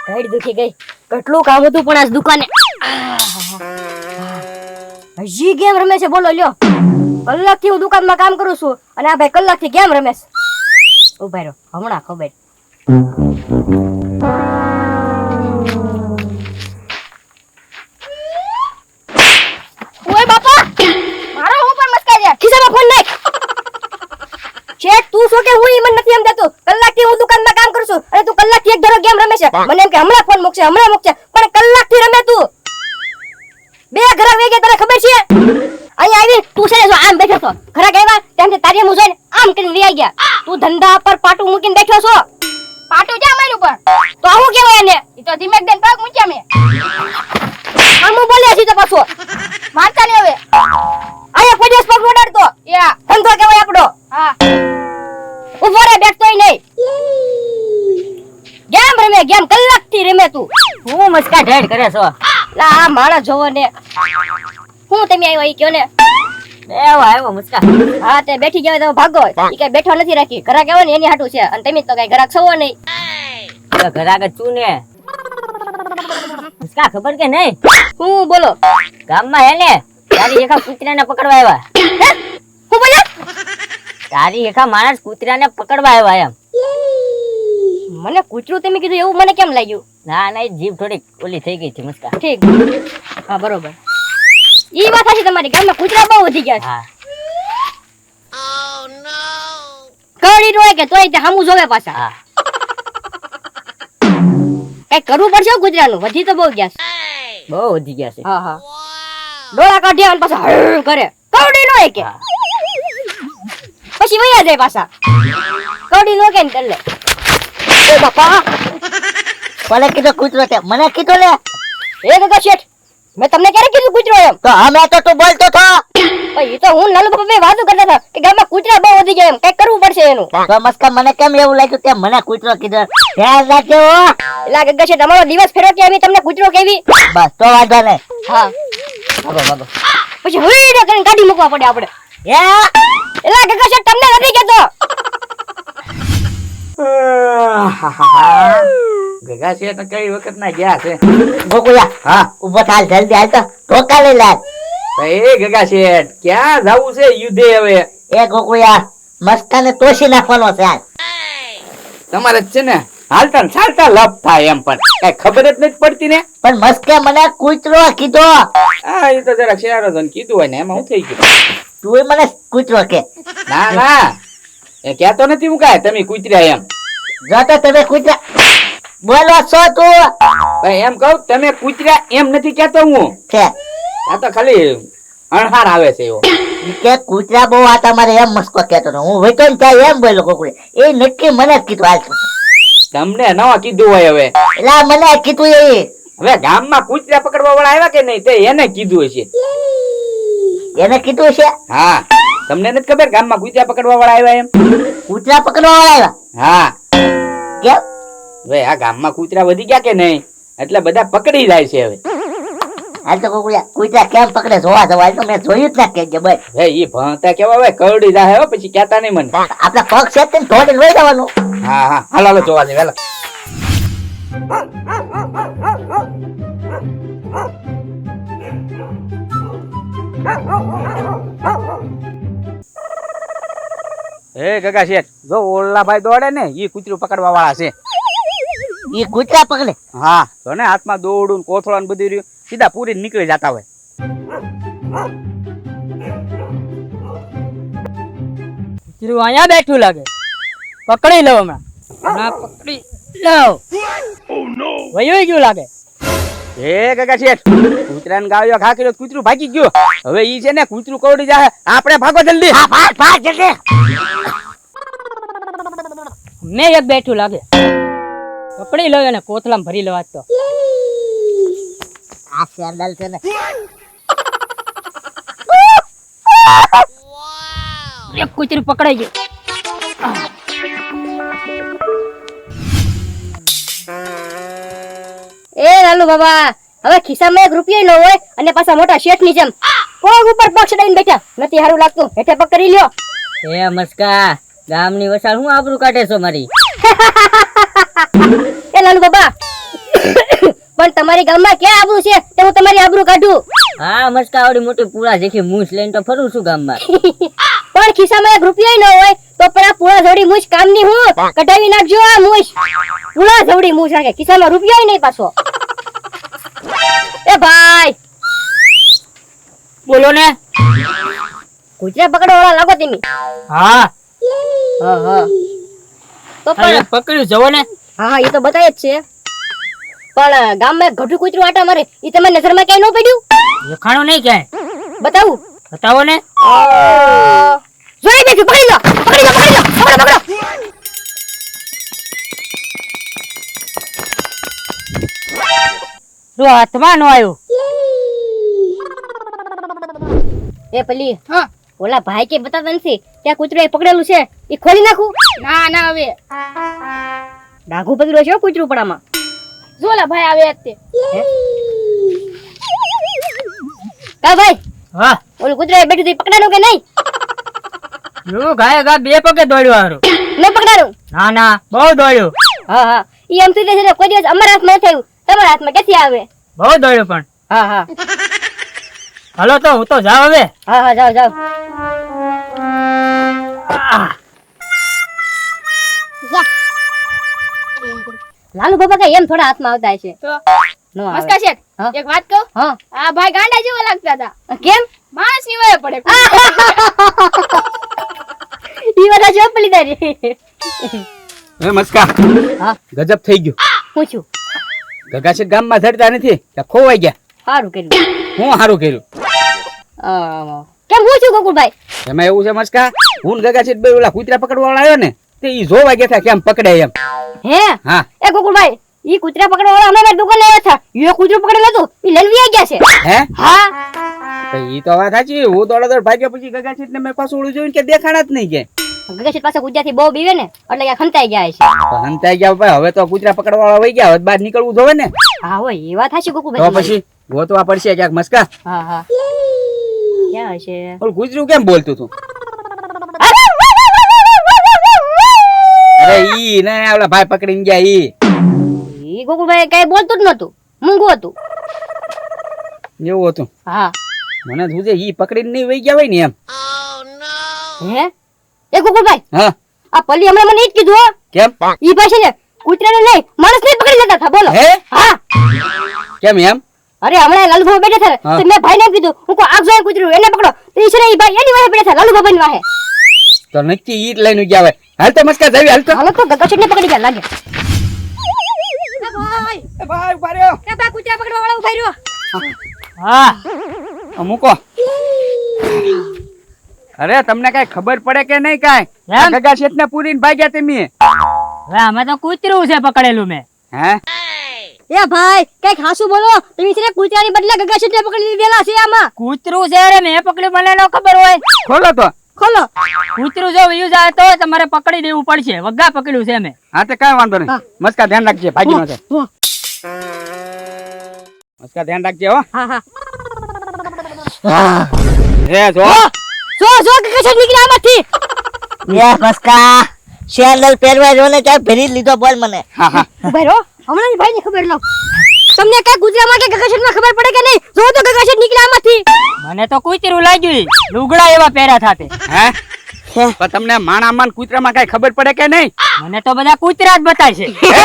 ઘડી દુખી ગઈ. કેટલું કામ હતું પણ આજ દુકાને. હજી ગેમ રમે છે. બોલો લ્યો, કલાકથી હું દુકાનમાં કામ કરું છું અને આ ભાઈ કલાકથી ગેમ રમે છે. ઉભા રહ્યો, હમણાં ખબર. ઓય બાપા, મારો હું પણ મસ્કા છે. ખિસ્સામાં ફોન નાખ. શેઠ તું શું કે હું ઈ મને નથી સમજાતું. કલાકથી હું દુકાનમાં કામ કરું છું અને તું કલાકથી એક ધારો ગેમ રમે છે. મને એમ કે હમણાં ફોન મૂકશે પણ કલાકથી રમે તું. બે ઘરા વેગે તને ખબર છે? અહીં આવી તું છે જો આમ બેઠો છો. ઘરા ગયા તેમ તારી મુ જોઈને આમ કરીને લઈ ગયા. તું ધંધા પર પાટું મૂકીને બેઠો છો. પાટું જા મારી ઉપર. તો હું કેવું એને? ઈ તો ધીમેક દેન પગ મૂક્યા મે. આમ બોલ્યા છે તો પાછો મારતા ને હવે. આયા કોઈ દિવસ પગ ઉડાડતો. યા ધંધો કેવાય આપણો. હા. ઉભો રે, બેઠતોય નહીં. ગેમ રમે ગેમ કલાકથી રમે તું. હું મસ્કા ઢેડ કરે છો? લા આ માણસ જોવો ને. હું તમે આવ્યો ઈ કયો ને. આવ્યો મસ્કા. હા તે બેઠી ગયા તો ભાગો. ઈ કઈ બેઠો નથી રાખી. ઘરાક આવ્યો ને એની હાટું છે અને તમે તો કઈ ઘરાક છો નહીં. તો ઘરાક જ છું ને. મસ્કા ખબર કે નહીં? હું બોલો. ગામમાં હે ને તારી એકા કૂતરાને પકડવા આવ્યા. હું બોલ્યા? તારી એકા માણસ કૂતરાને પકડવા આવ્યા એમ. મને કૂતરું તમે કીધું એવું મને કેમ લાગ્યું? ના ના, જીભ થોડીક ઓલી થઈ ગઈ છે મસ્કા. ઠીક. હા બરોબર. ઈ વાત છે તમારી. ગામમાં કૂતરા બહુ વધી ગયા છે. હા. કડી રોય કે તોય તે હામું જોવે પાછા. હા. કઈ કરવું પડશે કૂતરાનું. વધી તો બહુ ગયા છે. બહુ વધી ગયા છે. હા હા. ડોળા કાઢ્યા અને પાછા હળ કરે. કવડી રોય કે. પછી વયા જાય પાછા. કવડી નો કે ને તલ્લે. એ બાપા, કોને કીધું કૂતરો તે? મને કીધું લે. એ ગગા શેઠ, મેં તમને ક્યારે કીધું કૂતરો એમ? તો અમે તો તું બોલતો થો. એ તો હું નાનું બાપા બે વાતો કરતા હતા કે ગામમાં કૂતરા બહુ વધી ગયા એમ. કઈ કરવું પડશે એનું. તો મસ્કા મને કેમ એવું લાગ્યું તે મને કૂતરો કીધું? ધ્યાન રાખજો. એલા ગગા શેઠ, અમારો દિવસ ફેરો કે અમે તમને કૂતરો કેવી. બસ તો વાંધો નહીં. હા ભાગો ભાગો. પછી હુઈ ને કરીને ગાડી મૂકવા પડે આપણે. એલા ગગા શેઠ, તમને નથી કહેતો. ગગા છે તો કઈ વખત ના ગયા છે. ગોકુયા, હા ઉભો થાલ જલ્દી હાલ તો ધોકા લઈ લે. એ ગગા શેઠ, ક્યાં જાવું છે યુદ્ધે હવે? એ ગોકુયા, મસ્કાને તોશી નાખવાનો છે આજ. તમારે જ છે ને હાલતા ને ચાલતા લપ થાય એમ, પણ કઈ ખબર જ નથી પડતી ને. પણ મસ્કે મને કૂતરો કીધો. હા એ તો જરા શેરો તો કીધું હોય ને એમાં હું થઈ ગયું. તું મને કૂતરો કે. ના ના, એ કહેતો નથી હું કાંઈ તમે કૂતર્યા એમ. જો તો તમે કૂતરા બોલો છો તું ભાઈ એમ કહું તમે કૂતર્યા એમ નથી કહેતો હું. કે આ તો ખાલી અણહાર આવે છે એવો. કે કૂતરા બહુ આ તમારે એમ મસ્કો કહેતો હતો. હું વેતો ને ત્યાં એમ બોલ્યો ગોકુળે. એ નક્કી મને જ કીધું હાલ. તમને નવા કીધું હોય હવે. એટલે મને કીધું એ. હવે ગામમાં કૂતરા પકડવા વાળા આવ્યા કે નહીં તે એને કીધું હશે. એને કીધું છે. હા, તમને નથી ખબર ગામમાં કૂતરા પકડવા વાળા આવ્યા એમ? કૂતરા પકડવા વાળા આવ્યા. હા. કેમ? હવે આ ગામમાં કૂતરા વધી ગયા કે નહીં એટલે બધા પકડી જાય છે હવે. હાલ તો ગોકુળિયા, કૂતરા કેમ પકડે જોવા જવા. હાલ તો મેં જોયું જ ના કે બસ. હે ઈ ભણતા કેવા હવે કરડી જાય હો, પછી કહેતા નહીં મને. આપડા પગ છે ને ધોડીને લઈ જવાનું. હા હા, હાલો હાલો જોવા દે વેલા. એ ગગા શેઠ, જો ઓલા ભાઈ દોડે ને ઈ કૂતરું પકડવા વાળા છે. એ કૂતરા પકડે. હા તો ને હાથમાં દોરડું ને કોથળા ને બધું રહ્યું, સીધા પૂરી નીકળી જતા હોય. અહીંયા બેઠું લાગે. પકડી લઉં હમણાં. પકડી લઉં. વયું ગયું લાગે. એ ગગા શેઠ, કૂતરાને ગાળ્યો ખાકીલો કૂતરું ભાગી ગયું. હવે ઈ છે ને કૂતરું કવડી જાય, આપણે ભાગો જલ્દી. હા ભાગ ભાગ જલ્દી. મેં એક બેઠું લાગે. પકડી લઉં અને કોથળામાં ભરી લઉં આજ તો. આ સેન્ડલ છે ને. એક કૂતરું પકડાઈ ગયું. એ લાલુ બાબા, હવે ખિસ્સામાં 1 રૂપિયો ન હોય અને પાછા મોટા શેઠની જેમ પગ ઉપર પગ ચડાઈને બેઠા. નથી સારું લાગતું. હેઠે પગ કરી લ્યો. એ મસ્કા, ગામની વસાળ હું આબરૂ કાઢે છો મારી. એ લાલુ બાબા પણ તમારી ગામમાં ક્યાં આબરૂ છે તે હું તમારી આબરૂ કાઢું. હા મસ્કા આવડી મોટી પૂરા જેખી મૂછ લઈને તો ફરું છું ગામમાં. પણ ખિસ્સામાં 1 રૂપિયા ન હોય તો પણ આ પૂળા જવડી મૂછ કામની હું કઢાવી નાખજો. આ મૂછ પૂળા જવડી મૂછ રાખે ખિસ્સામાં રૂપિયા નહીં પાછો. એ ભાઈ બોલો ને. કૂતરા પકડવા વાળા લાગો તમે. હા હા તો આ પણ એક પકડ્યું જવો ને. હા એ તો બતાય જ છે પણ ગામમાં એક ઘટું કૂતરું આટા મારે એ તમારી નજરમાં ક્યાંય ન પડ્યું? દેખાણું નહીં ક્યાંય. બતાવું બતાવો ને. જોઈ બેઠું પકડી લો પકડી લો પકડી લો પકડો પકડો. જો હાથમાં નો આવ્યો. એ પેલી હા ઓલા ભાઈ કે બતાતા નથી ત્યાં કૂતરું પકડેલું છે એ ખોલી નાખું. ના ના હવે ડાઘું પકડ્યું છે કૂતરું પડામાં. જોલા ભાઈ આવે તે કા ભાઈ હા ઓલું કૂતરું બેઠું તે પકડાનું કે નહીં? જો ગાય ગા 2 પગે દોડ્યો હારો. ન પકડાનું? ના ના બહુ દોડ્યો. હા હા ઈ એમ થઈ જશે કોઈ દિવસ અમારા હાથમાં નથી આવ્યું તમારા હાથમાં ક્યાંથી આવે? બહુ દોડ્યો પણ. હા હા હાલો તો હું તો જાવ હવે. હા હા જાઓ જાઓ. લાલુ બાબા કઈ એમ થોડા હાથમાં આવતા હશે. તો નો આવે. મસ્કા શેઠ હા. એક વાત કહું હા આ ભાઈ ગાંડા જેવા લાગતા હતા કેમ? માણસ ની વયે પડે ઈ બધા જો પલી તારી. હે મસ્કા હા ગજબ થઈ ગયું. હું છું ગગાશેઠ ગામમાં ધરતા નથી ત્યાં ખોવાઈ ગયા. સારું કર્યું. હું સારું કર્યું. કેમ હું છું ગોકુળભાઈ? એમાં એવું છે મસ્કા હું ને ગગાશેઠ બે ઓલા કૂતરા પકડવા વાળા આવ્યો ને તે ઈ જોવા ગયા હતા કેમ પકડે એમ. હે હા એ ગોકુળભાઈ ઈ કૂતરા પકડવા વાળા અમારી દુકાને આવ્યા હતા. ઈ કૂતરું પકડેલું હતું ઈ લલવી આવી ગયા છે. હે હા તો ઈ તો વાત સાચી. હું દોડાદોડ ભાગ્યા પછી ગગાશેઠ ને મેં પાછું ઓલું જોયું કે દેખાણા જ નહીં કે ગગેશ પાસે ગુજરાતી બહુ બીવે ને એટલે કે ખંતાઈ ગયા છે. તો હંતાઈ ગયા ભાઈ. હવે તો કૂતરા પકડવા વાળા વઈ ગયા. હવે બહાર નીકળવું જોવે ને. હા હોય એ વાત હાચી તો ગોકુળભાઈ. પછી ગોતવા પડશે ક્યાંક મસ્કા. હા હા ક્યાં હશે? ઓલું કૂતરું કેમ બોલતું તું? અરે ઈ ને ઓલા ભાઈ પકડીને ગયા ઈ. ઈ ગોકુળભાઈ કઈ બોલતું જ નતું મૂંગું હતું. એવું હતું. હા મને જોજે ઈ પકડીને નહીં વઈ ગયા હોય ને એમ. હે એ ગોકુળભાઈ હા આ પલ્લી હમણાં મને ઈ જ કીધું હો. કેમ? ઈ પાસે ને કૂતરાને નહીં માણસને પકડી લેતા હતા બોલો. હે હા કેમ એમ? અરે હમણાં લાલુ બાબા બેઠા હતા હા. તો મેં ભાઈને કીધું હું કો આગ જોઈ કૂતરું એને પકડો તો ઈ છે ને ઈ ભાઈ એની વાહે બેઠા હતા લાલુ બાબાની વાહે. તો નક્કી ઈ જ લઈને ગયા હોય. હાલ તો મસ્કા જાવી હાલ તો. હાલો તો ગગશેઠને પકડી ગયા લાગે. એ ભાઈ ઉભા રહ્યો. એ ભાઈ કૂતરા પકડવા વાળો ઉભા રહ્યો. હા આ મૂકો. અરે તમને કઈ ખબર પડે કે નહીં કાઈ? એમ? ગગા શેઠ ને પૂરીને ભાગ્યા તમે. હવે આમાં તો કૂતરું છે પકડેલું મેં. હે એ ભાઈ કઈક હાસુ બોલો તમે છે ને કૂતરાની બદલે ગગશેઠને પકડી લીધેલા છે આમાં. કૂતરું છે રે મેં પકડ્યું મને ન ખબર હોય. ખોલો તો. ખોલો. કૂતરું જો વયું જાય તો તમારે પકડી દેવું પડશે. વગા પકડ્યું છે મેં. હા તે કાંઈ વાંધો નહીં. હા. મસ્કા ધ્યાન રાખજે ભાગી નો થાય. હો. મસ્કા ધ્યાન રાખજે હો. હા હા હે જો જો જો ગગશેઠ નીકળ્યા આમાંથી. એ મસ્કા સેન્ડલ પહેરવા જો ને ત્યાં ભેરી લીધો બોલ મને. હા હા ઉભા રહો હમણાં જ ભાઈને ખબર લો. તમને કઈ ગુજરાતમાં કે ગગશેઠમાં ખબર પડે કે નહીં? જો તો ગગશેઠ નીકળ્યા આમાંથી. મને તો કૂતરું લાગ્યું. લુગડા એવા પહેર્યા થાતે. હે પણ તમને માણામાં ને કૂતરામાં કઈ ખબર પડે કે નહીં? મને તો બધા કૂતરા જ બતાય છે. હે?